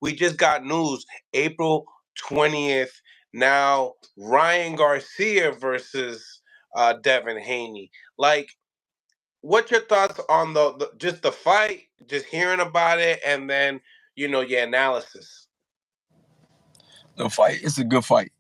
We just got news, April 20th. Now Ryan Garcia versus Devin Haney. Like, what's your thoughts on the just the fight, just hearing about it, and then your analysis? The fight is a good fight.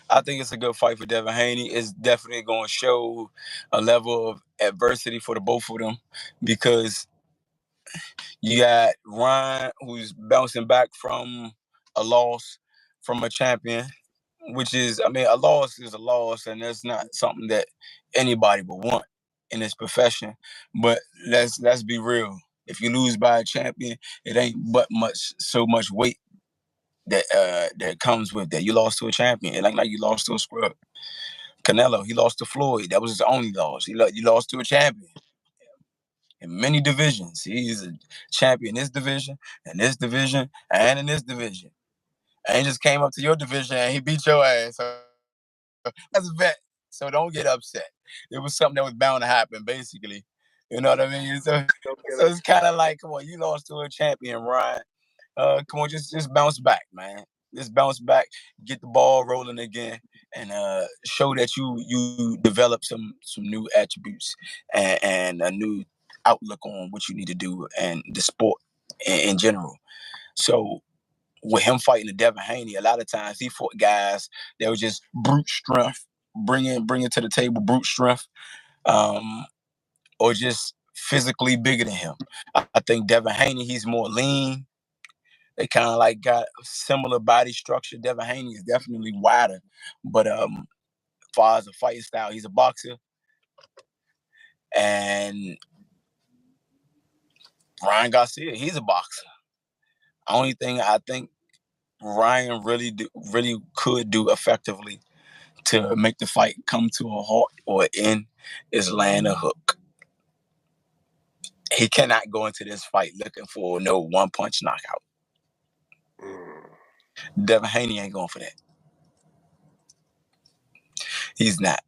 I think it's a good fight for Devin Haney. It's definitely going to show a level of adversity for the both of them because you got Ryan, who's bouncing back from a loss from a champion, which is, I mean, a loss is a loss, and that's not something that anybody would want in this profession. But let's be real. If you lose by a champion, it ain't but so much weight that comes with that. You lost to a champion. It ain't like you lost to a scrub. Canelo, he lost to Floyd. That was his only loss. You lost to a champion in many divisions. He's a champion in this division, and in this division. And he just came up to your division and he beat your ass. So that's a vet. So don't get upset. It was something that was bound to happen, basically. You know what I mean? So it's kind of like, come on, you lost to a champion, Ryan. Come on, just bounce back, man. Just bounce back, get the ball rolling again, and show that you develop some new attributes and a new outlook on what you need to do and the sport in general. So with him fighting the Devin Haney, a lot of times he fought guys that was just brute strength, bringing to the table brute strength, or just physically bigger than him. I think Devin Haney, he's more lean. They kind of like got similar body structure. Devin Haney is definitely wider, but as far as a fighting style, he's a boxer. And Ryan Garcia, he's a boxer. Only thing I think Ryan really could do effectively to make the fight come to a halt or end is land a hook. He cannot go into this fight looking for no one-punch knockout. Devin Haney ain't going for that. He's not.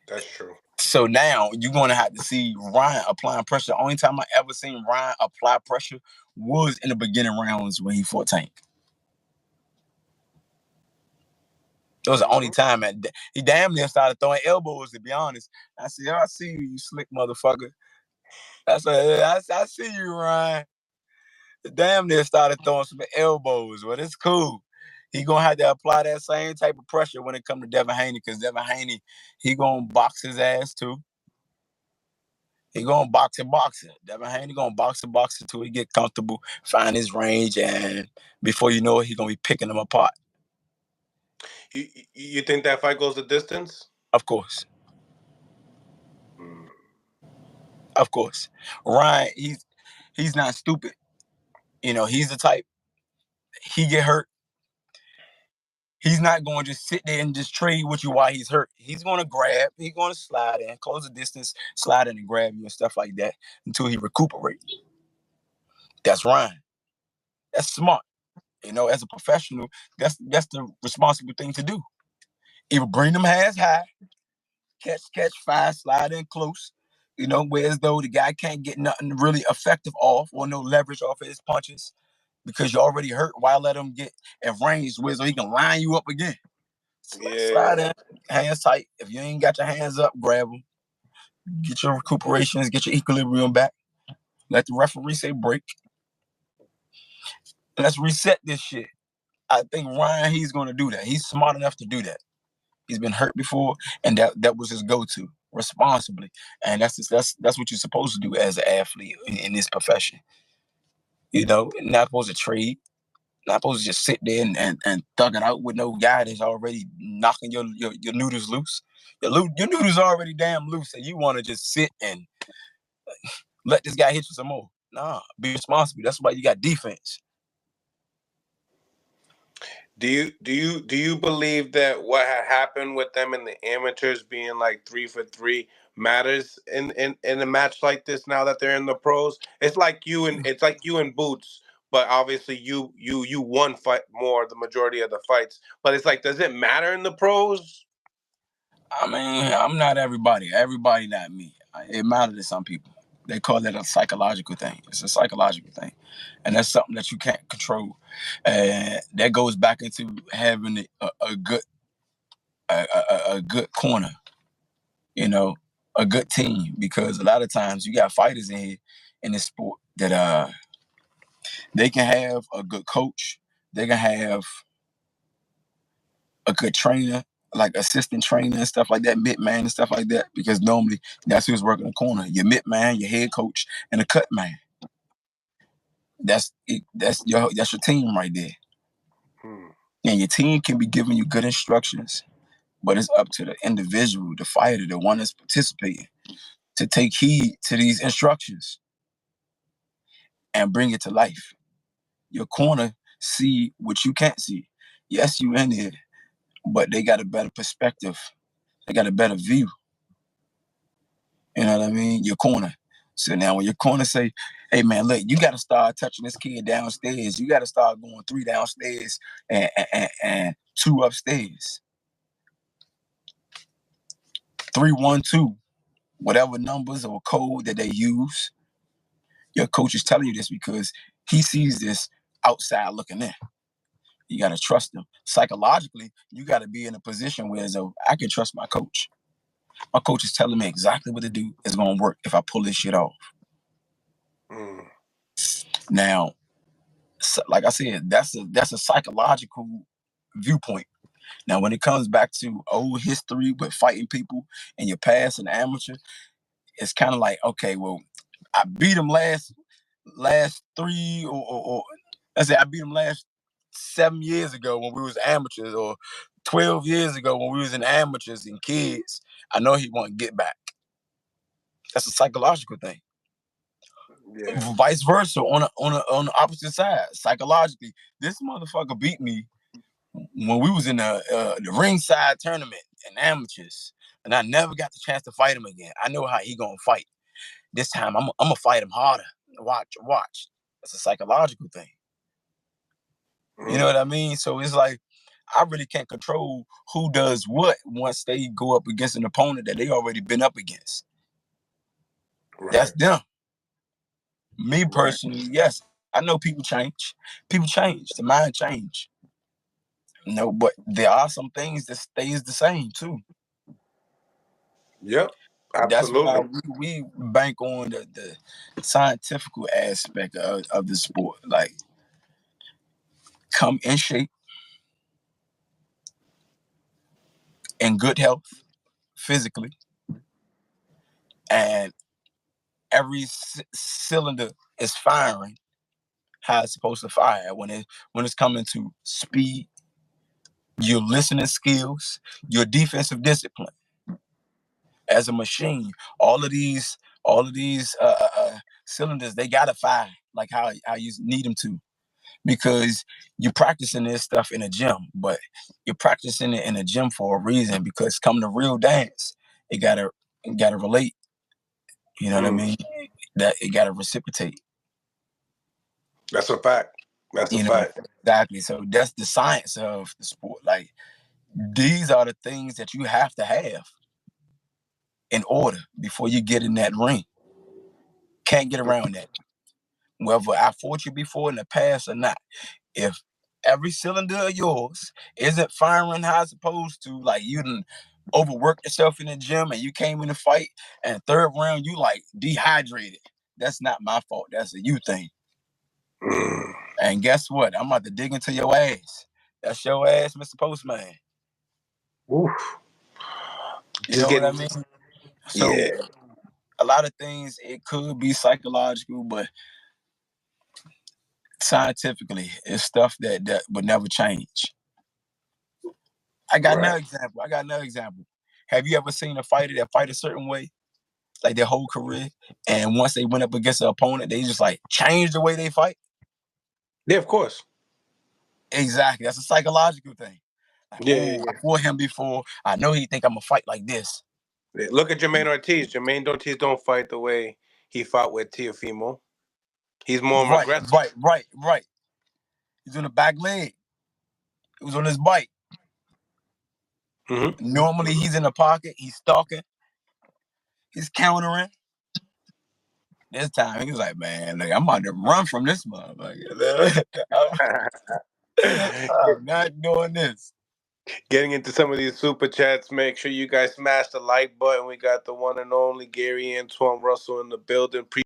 That's true. So now you're going to have to see Ryan applying pressure. The only time I ever seen Ryan apply pressure was in the beginning rounds when he fought Tank. It was the only time he damn near started throwing elbows, to be honest. I said, I see you, you slick motherfucker. I see you, Ryan. Damn near started throwing some elbows, but it's cool. He gonna have to apply that same type of pressure when it comes to Devin Haney, because Devin Haney, he gonna box his ass too. He gonna box it. Devin Haney gonna box it until he get comfortable, find his range, and before you know it, he gonna be picking them apart. You think that fight goes the distance? Of course. Of course. Ryan, he's not stupid. You know, he's the type, he get hurt. He's not going to just sit there and just trade with you while he's hurt. He's going to grab, he's going to slide in, close the distance, slide in and grab you and stuff like that until he recuperates. That's Ryan. That's smart. You know, as a professional, that's the responsible thing to do. Either bring them hands high, catch fire, slide in close, you know, whereas though the guy can't get nothing really effective off or no leverage off of his punches because you already hurt. Why let him get at range where so he can line you up again? Slide in, hands tight. If you ain't got your hands up, grab them. Get your recuperations, get your equilibrium back. Let the referee say break. Let's reset this shit. I think Ryan, he's going to do that. He's smart enough to do that. He's been hurt before, and that was his go-to responsibly. And that's what you're supposed to do as an athlete in this profession. You know, not supposed to trade, not supposed to just sit there and thug it out with no guy that's already knocking your noodles loose. Your noodles are already damn loose, and you want to just sit and let this guy hit you some more. Nah, be responsible. That's why you got defense. Do you believe that what had happened with them in the amateurs being like 3-for-3 matters in a match like this now that they're in the pros? It's like you and Boots, but obviously you won fight more the majority of the fights. But it's like, does it matter in the pros? I mean, I'm not everybody. Everybody not me. It matters to some people. They call that a psychological thing. It's a psychological thing, and that's something that you can't control. And that goes back into having a good a good corner, you know, a good team. Because a lot of times you got fighters in here in this sport that they can have a good coach, they can have a good trainer, like assistant trainer and stuff like that, mid man and stuff like that. Because normally that's who's working the corner: your mid man, your head coach, and a cut man. That's it. That's your team right there. And your team can be giving you good instructions, but it's up to the individual, the fighter, the one that's participating, to take heed to these instructions and bring it to life. Your corner see what you can't see. Yes, you in there, but they got a better perspective. They got a better view. You know what I mean? Your corner. So now when your corner say, hey man, look, you got to start touching this kid downstairs. You got to start going 3 downstairs and 2 upstairs. 3, 1, 2, whatever numbers or code that they use. Your coach is telling you this because he sees this outside looking in. You got to trust him. Psychologically, you got to be in a position where I can trust my coach. My coach is telling me exactly what to do. It's going to work if I pull this shit off. Now, so, like I said, that's a psychological viewpoint. Now, when it comes back to old history with fighting people in your past and amateur, it's kind of like, okay, well, I beat him last 3 or let's say I beat him last 7 years ago when we was amateurs, or 12 years ago when we was in amateurs and kids. I know he won't get back. That's a psychological thing. Yeah. Vice versa on the opposite side. Psychologically, this motherfucker beat me when we was in the ringside tournament in amateurs, and I never got the chance to fight him again. I know how he gonna fight. This time I'm gonna fight him harder. Watch. That's a psychological thing. You know what I mean? So it's like I really can't control who does what once they go up against an opponent that they already been up against. Right. That's them. Me personally, right. Yes, I know people change. People change. The mind change. No, but there are some things that stays the same too. Yep. Absolutely. That's why we bank on the scientific aspect of the sport. Like, come in shape, in good health, physically, and every cylinder is firing how it's supposed to fire when it's coming to speed, your listening skills, your defensive discipline. As a machine, all of these cylinders, they gotta fire like how you need them to, because you're practicing this stuff in a gym, but you're practicing it in a gym for a reason, because come to real dance, it gotta relate. You know what I mean? That it gotta reciprocate. That's a fact. That's a fact. Exactly. So that's the science of the sport. Like, these are the things that you have to have in order before you get in that ring. Can't get around that. Whether I fought you before in the past or not, if every cylinder of yours isn't firing how it's supposed to, like you done overworked yourself in the gym and you came in the fight and third round you like dehydrated, that's not my fault. That's a you thing. And guess what? I'm about to dig into your ass. That's your ass, Mr. Postman. Oof. You know what I mean? So yeah. A lot of things, it could be psychological, but scientifically, it's stuff that would never change. I got another example. Have you ever seen a fighter that fight a certain way, like their whole career, and once they went up against an opponent, they just like changed the way they fight? Yeah, of course. Exactly. That's a psychological thing. Like, yeah. I fought him before. I know he think I'm gonna fight like this. Yeah, look at Jermaine Ortiz. Jermaine Ortiz don't fight the way he fought with Teofimo. He's more aggressive. Right. He's on the back leg. He was on his bike. Mm-hmm. Normally he's in the pocket. He's stalking. He's countering. This time he was like, man, like, I'm about to run from this motherfucker. I'm not doing this. Getting into some of these super chats, make sure you guys smash the like button. We got the one and only Gary Antuanne Russel in the building.